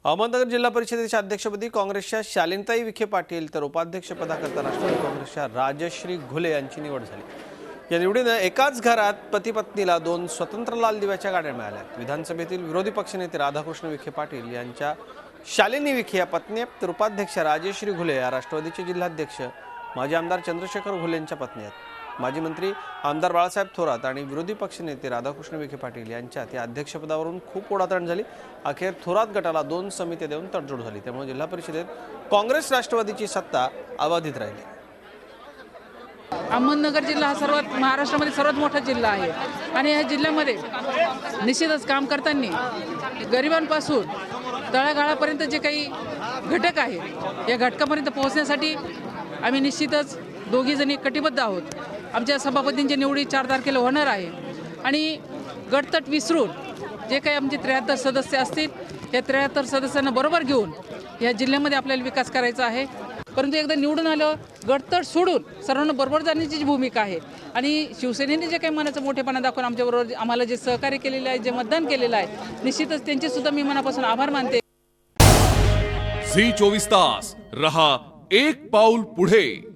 अहमदनगर जिल्हा परिषदेच्या अध्यक्षपदी काँग्रेसच्या शालिनताई विखे पाटील तर उपाध्यक्षपदाकरता राष्ट्रवादी काँग्रेसच्या राजश्री घुले यांची निवड झाली। या निवडीने एकाच घरात पती पत्नीला दोन स्वतंत्र लाल दिव्याच्या गाड्या मिळाल्या। विधानसभेतील विरोधी पक्षनेते राधाकृष्ण विखे पाटील यांच्या शालिनी विखे या पत्नी तर उपाध्यक्ष राजश्री घुले या राष्ट्रवादीचे जिल्हाध्यक्ष माजी आमदार चंद्रशेखर घुले यांच्या पत्नी आहेत। माजी मंत्री आमदार बाळासाहेब थोरात आणि विरोधी पक्षनेते राधाकृष्ण विखे पाटील यांच्यात या अध्यक्षपदावरून खूप ओढाताण झाली। अखेर थोरात गटाला 2 समित्या देऊन तडजोड झाली, त्यामुळे जिल्हा परिषदेत काँग्रेस राष्ट्रवादीची सत्ता अबाधित राहिली। अहमदनगर जिल्हा हा महाराष्ट्रामध्ये सर्वात मोठा जिल्हा आहे आणि या जिल्ह्यामध्ये निश्चितच काम करताना गरिबांपासून तळागाळापर्यंत जे काही घटक आहे या घटकापर्यंत पोहोचण्यासाठी आम्ही निश्चितच दोघी जणी कटिबद्ध आहोत। आमच्या सभापतींची निवडी 4 तारखेला होणार आहे आणि गटतट विसरून जे काही आमचे 73 सदस्य असतील या 73 सदस्यांना बरोबर घेऊन या जिल्ह्यामध्ये आपल्याला विकास करायचा आहे। परंतु एकदा निवडून आलं गटतट सोडून सर्वांना बरोबर जाण्याची जी भूमिका आहे आणि शिवसेनेने जे काही मनाचा मोठेपणा दाखवून आमच्याबरोबर आम्हाला जे सहकार्य केलेलं आहे, जे मतदान केलेलं आहे, निश्चितच त्यांचे सुद्धा मी मनापासून आभार मानते। झी 24 तास रहा एक पाऊल पुढे।